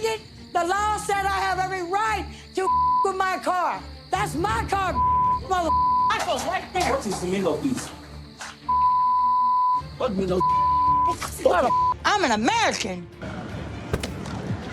it? The law said I have every right to with my car. That's my car, mother. Michael, right there. What's this Domingo piece? What Domingo? I'm an American.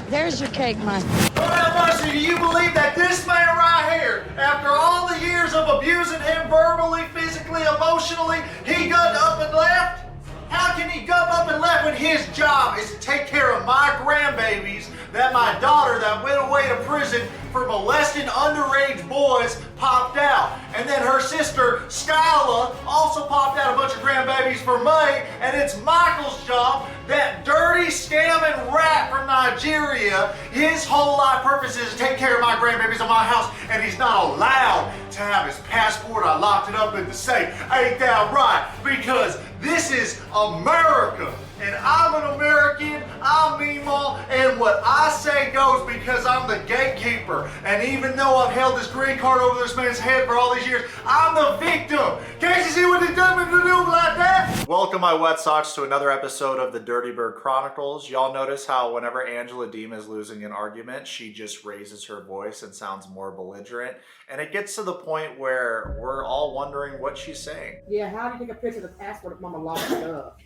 There's your cake, Mike. Well, Marcy, do you believe that this man right here, after all the years of abusing him verbally, physically, emotionally, he got up and left? How can he go up and left when his job is to take care of my grandbabies, that my daughter that went away to prison for molesting underage boys popped out? And then her sister, Skyla, also popped out a bunch of grandbabies for me, and it's Michael's job, that dirty scamming rat from Nigeria, his whole life purpose is to take care of my grandbabies in my house, and he's not allowed to have his passport. I locked it up in the safe. Ain't that right? Because this is America, and I'm an American, I'm Mimo, and what I say goes because I'm the gatekeeper. And even though I've held this green card over this man's head for all these years, I'm the victim. Can't you see what they done to do like that? Welcome, my wet socks, to another episode of the Dirty Bird Chronicles. Y'all notice how whenever Angela Deem is losing an argument, she just raises her voice and sounds more belligerent. And it gets to the point where we're all wondering what she's saying. Yeah, how do you take a picture of the passport if Mama locked it up?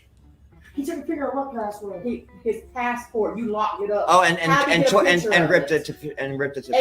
He took a picture of what passport? His passport. You locked it up. Oh, and ripped it to And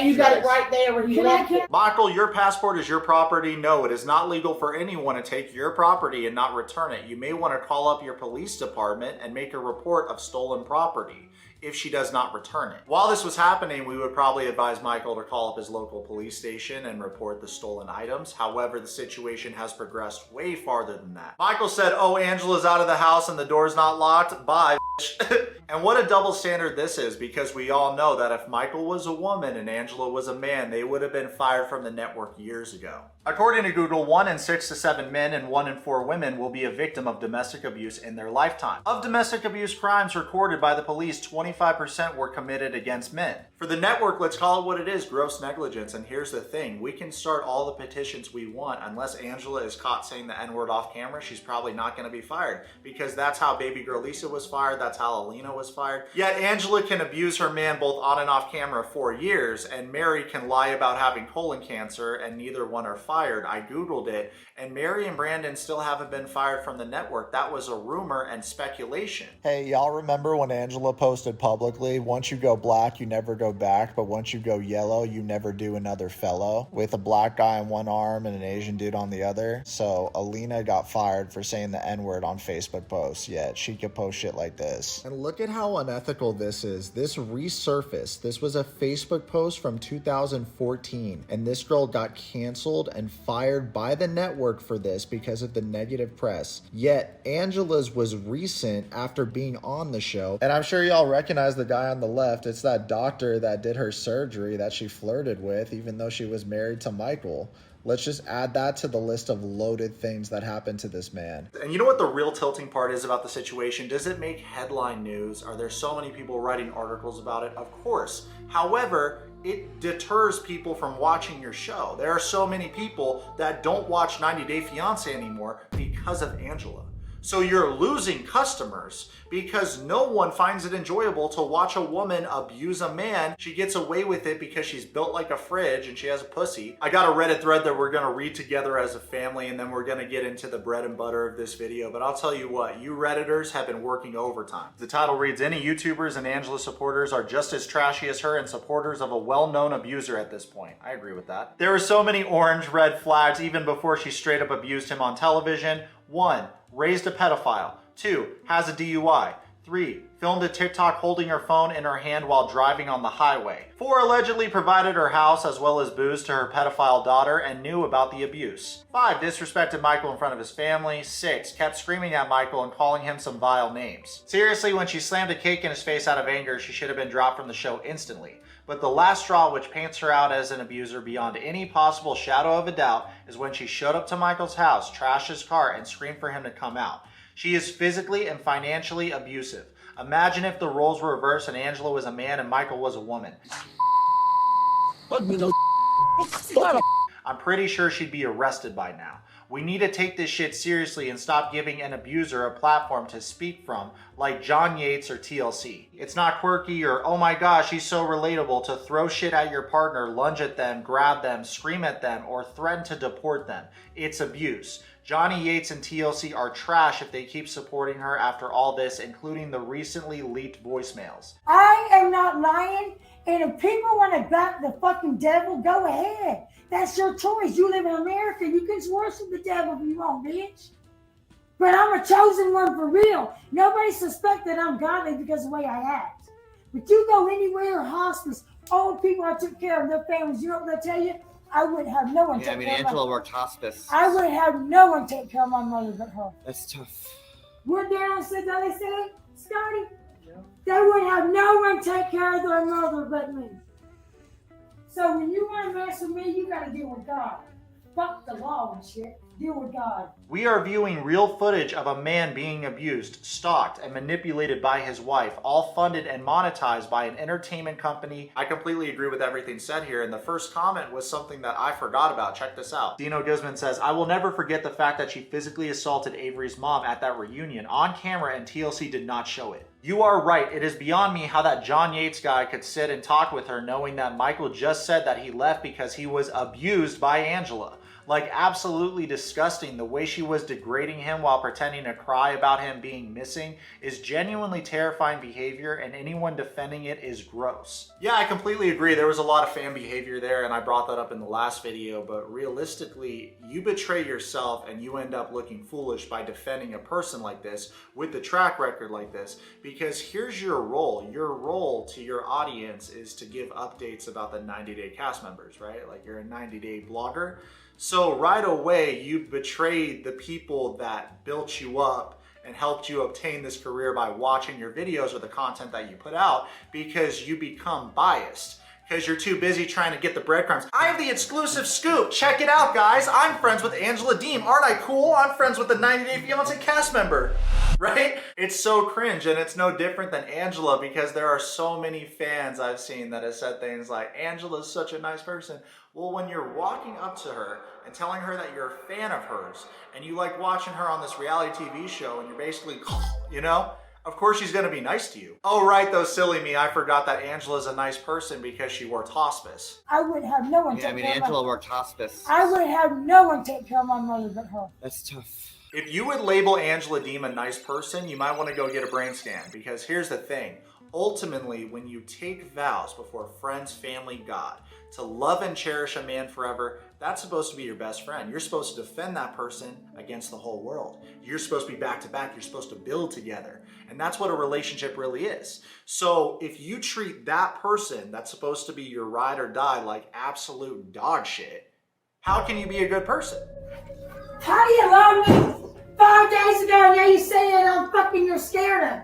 you got it right there where he left it. Michael, your passport is your property. No, it is not legal for anyone to take your property and not return it. You may want to call up your police department and make a report of stolen property if she does not return it. While this was happening, we would probably advise Michael to call up his local police station and report the stolen items. However, the situation has progressed way farther than that. Michael said, "Oh, Angela's out of the house and the door's not locked. Bye, bitch." And what a double standard this is, because we all know that if Michael was a woman and Angela was a man, they would have been fired from the network years ago. According to Google, 1 in 6 to 7 men and 1 in 4 women will be a victim of domestic abuse in their lifetime. Of domestic abuse crimes recorded by the police, 25% were committed against men. For the network, let's call it what it is, gross negligence. And here's the thing, we can start all the petitions we want. Unless Angela is caught saying the N-word off camera, she's probably not going to be fired, because that's how baby girl Lisa was fired, that's how Alina was fired. Yet Angela can abuse her man both on and off camera for years, and Mary can lie about having colon cancer, and neither one are fired. I Googled it, and Mary and Brandon still haven't been fired from the network. That was a rumor and speculation. Hey, y'all remember when Angela posted publicly, once you go black, you never go back, but once you go yellow, you never do another fellow, with a black guy on one arm and an Asian dude on the other? So Alina got fired for saying the N-word on Facebook posts, yet she could post shit like this. And look at how unethical this is. This resurfaced. This was a Facebook post from 2014, and this girl got canceled and fired by the network for this because of the negative press. Yet Angela's was recent after being on the show. And I'm sure y'all recognize the guy on the left. It's that doctor that did her surgery that she flirted with, even though she was married to Michael. Let's just add that to the list of loaded things that happened to this man. And you know what the real tilting part is about the situation? Does it make headline news? Are there so many people writing articles about it? Of course. However, it deters people from watching your show. There are so many people that don't watch 90 Day Fiancé anymore because of Angela. So you're losing customers because no one finds it enjoyable to watch a woman abuse a man. She gets away with it because she's built like a fridge and she has a pussy. I got a Reddit thread that we're gonna read together as a family, and then we're gonna get into the bread and butter of this video. But I'll tell you what, you Redditors have been working overtime. The title reads, "Any YouTubers and Angela supporters are just as trashy as her and supporters of a well-known abuser at this point." I agree with that. There were so many orange red flags even before she straight up abused him on television. 1. Raised a pedophile. 2. Has a DUI. 3. Filmed a TikTok holding her phone in her hand while driving on the highway. 4. Allegedly provided her house as well as booze to her pedophile daughter and knew about the abuse. 5. Disrespected Michael in front of his family. 6. Kept screaming at Michael and calling him some vile names. Seriously, when she slammed a cake in his face out of anger, she should have been dropped from the show instantly. But the last straw, which paints her out as an abuser beyond any possible shadow of a doubt, is when she showed up to Michael's house, trashed his car, and screamed for him to come out. She is physically and financially abusive. Imagine if the roles were reversed and Angela was a man and Michael was a woman. What Domingo? I'm pretty sure she'd be arrested by now. We need to take this shit seriously and stop giving an abuser a platform to speak from, like John Yates or TLC. It's not quirky or, oh my gosh, he's so relatable, to throw shit at your partner, lunge at them, grab them, scream at them, or threaten to deport them. It's abuse. Johnny Yates and TLC are trash if they keep supporting her after all this, including the recently leaked voicemails. I am not lying, and if people want to back the fucking devil, go ahead. That's your choice. You live in America. You can worship the devil if you want, bitch. But I'm a chosen one for real. Nobody suspects that I'm godly because of the way I act. But you go anywhere, hospice, old people I took care of, their families, you know what they tell you? I wouldn't have no one Yeah, I take mean, care of Angela my... worked hospice. I wouldn't have no one take care of my mother but her. That's tough. What Darren said, that they said, Scotty? Yeah. They wouldn't have no one take care of their mother but me. So when you want to mess with me, you got to deal with God. Fuck the law and shit. Deal with God. We are viewing real footage of a man being abused, stalked, and manipulated by his wife, all funded and monetized by an entertainment company. I completely agree with everything said here, and the first comment was something that I forgot about. Check this out. Dino Guzman says, I will never forget the fact that she physically assaulted Avery's mom at that reunion on camera, and TLC did not show it. You are right. It is beyond me how that John Yates guy could sit and talk with her knowing that Michael just said that he left because he was abused by Angela. Like, absolutely disgusting. The way she was degrading him while pretending to cry about him being missing is genuinely terrifying behavior, and anyone defending it is gross. Yeah, I completely agree. There was a lot of fan behavior there, and I brought that up in the last video, but realistically, you betray yourself and you end up looking foolish by defending a person like this with the track record like this, because here's your role. Your role to your audience is to give updates about the 90-day cast members, right? Like, you're a 90-day blogger. So right away, you betrayed the people that built you up and helped you obtain this career by watching your videos or the content that you put out, because you become biased. Because you're too busy trying to get the breadcrumbs. I have the exclusive scoop. Check it out, guys. I'm friends with Angela Deem. Aren't I cool? I'm friends with the 90-Day Fiancé cast member. Right? It's so cringe, and it's no different than Angela, because there are so many fans I've seen that have said things like, Angela's such a nice person. Well, when you're walking up to her and telling her that you're a fan of hers, and you like watching her on this reality TV show, and you're basically, you know, of course she's gonna be nice to you. Oh right, though, silly me, I forgot that Angela's a nice person because she worked hospice. I wouldn't have no one Yeah, I take mean, care of Angela my... worked hospice. I wouldn't have no one take care of my mother but her. That's tough. If you would label Angela Deem a nice person, you might want to go get a brain scan, because here's the thing. Ultimately, when you take vows before friends, family, God, to love and cherish a man forever, that's supposed to be your best friend. You're supposed to defend that person against the whole world. You're supposed to be back to back. You're supposed to build together. And that's what a relationship really is. So if you treat that person that's supposed to be your ride or die like absolute dog shit, how can you be a good person? How do you love me 5 days ago and now you say that I'm fucking you're scared of?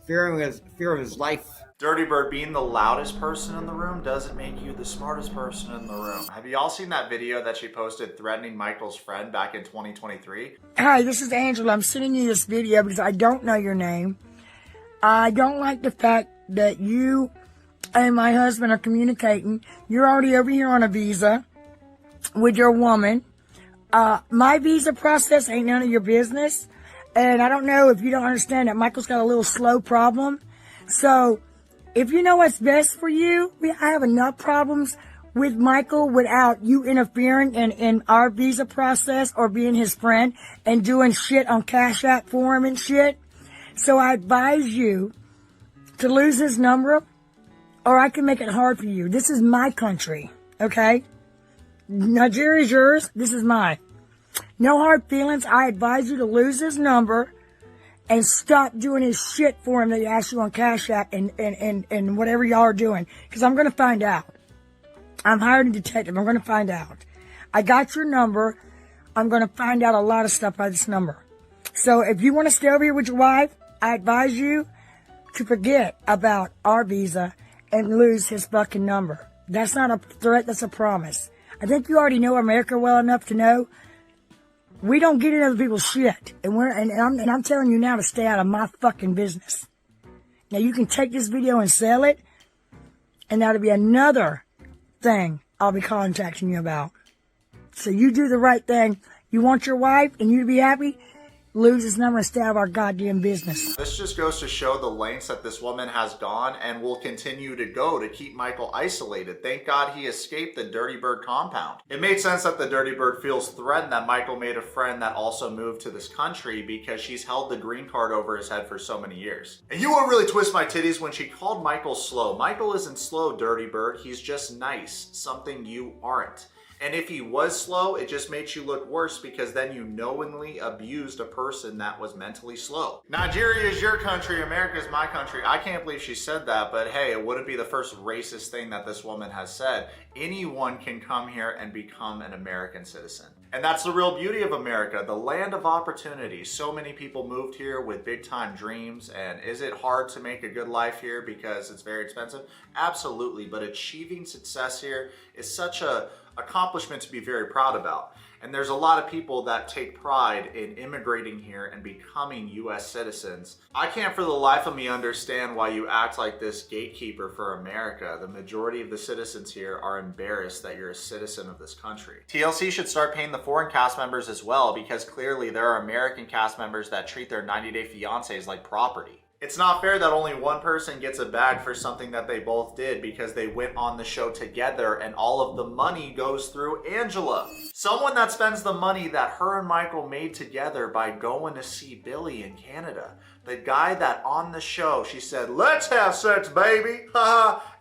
Fear of his life. Dirty Bird, being the loudest person in the room doesn't make you the smartest person in the room. Have you all seen that video that she posted threatening Michael's friend back in 2023? Hi, this is Angela. I'm sending you this video because I don't know your name. I don't like the fact that you and my husband are communicating. You're already over here on a visa with your woman. My visa process ain't none of your business. And I don't know if you don't understand that Michael's got a little slow problem. So if you know what's best for you, I have enough problems with Michael without you interfering in our visa process or being his friend and doing shit on Cash App for him and shit. So I advise you to lose his number, or I can make it hard for you. This is my country, okay? Nigeria's yours. This is mine. No hard feelings. I advise you to lose his number and stop doing his shit for him that he asked you on Cash App and whatever y'all are doing. Because I'm going to find out. I'm hired a detective. I'm going to find out. I got your number. I'm going to find out a lot of stuff by this number. So if you want to stay over here with your wife, I advise you to forget about our visa and lose his fucking number. That's not a threat. That's a promise. I think you already know America well enough to know we don't get in other people's shit. And I'm telling you now to stay out of my fucking business. Now you can take this video and sell it, and that'll be another thing I'll be contacting you about. So you do the right thing. You want your wife and you to be happy? Lose his number and stay out of our goddamn business. This just goes to show the lengths that this woman has gone and will continue to go to keep Michael isolated. Thank God he escaped the Dirty Bird compound. It made sense that the Dirty Bird feels threatened that Michael made a friend that also moved to this country because she's held the green card over his head for so many years. And you won't really twist my titties when she called Michael slow. Michael isn't slow, Dirty Bird. He's just nice, something you aren't. And if he was slow, it just makes you look worse because then you knowingly abused a person that was mentally slow. Nigeria is your country, America is my country. I can't believe she said that, but hey, it wouldn't be the first racist thing that this woman has said. Anyone can come here and become an American citizen. And that's the real beauty of America, the land of opportunity. So many people moved here with big time dreams. And is it hard to make a good life here because it's very expensive? Absolutely, but achieving success here is such a accomplishment to be very proud about. And there's a lot of people that take pride in immigrating here and becoming US citizens. I can't for the life of me understand why you act like this gatekeeper for America. The majority of the citizens here are embarrassed that you're a citizen of this country. TLC should start paying the foreign cast members as well because clearly there are American cast members that treat their 90-day fiancés like property. It's not fair that only one person gets a bag for something that they both did because they went on the show together and all of the money goes through Angela. Someone that spends the money that her and Michael made together by going to see Billy in Canada. The guy that on the show, she said, "Let's have sex, baby,"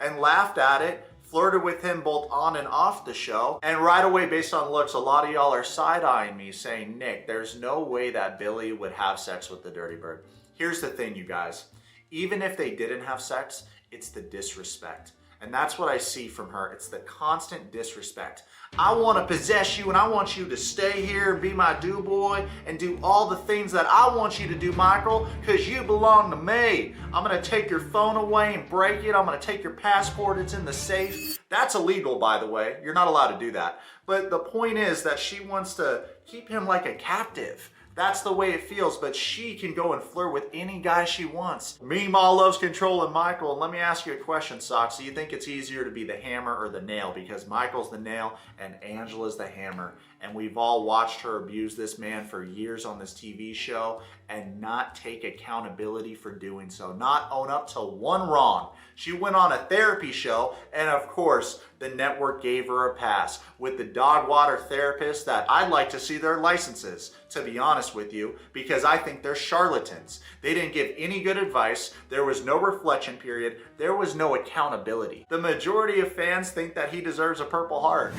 and laughed at it. Flirted with him both on and off the show. And right away, based on looks, a lot of y'all are side-eyeing me saying, "Nick, there's no way that Billy would have sex with the Dirty Bird." Here's the thing, you guys. Even if they didn't have sex, it's the disrespect. And that's what I see from her. It's the constant disrespect. I want to possess you and I want you to stay here and be my do-boy and do all the things that I want you to do, Michael, because you belong to me. I'm going to take your phone away and break it. I'm going to take your passport. It's in the safe. That's illegal, by the way. You're not allowed to do that. But the point is that she wants to keep him like a captive. That's the way it feels, but she can go and flirt with any guy she wants. Meemaw loves controlling Michael, and let me ask you a question, Socks. Do you think it's easier to be the hammer or the nail? Because Michael's the nail and Angela's the hammer. And we've all watched her abuse this man for years on this TV show and not take accountability for doing so. Not own up to one wrong. She went on a therapy show, and of course, the network gave her a pass. With the dog water therapists that I'd like to see their licenses, to be honest with you, because I think they're charlatans. They didn't give any good advice. There was no reflection period. There was no accountability. The majority of fans think that he deserves a Purple Heart.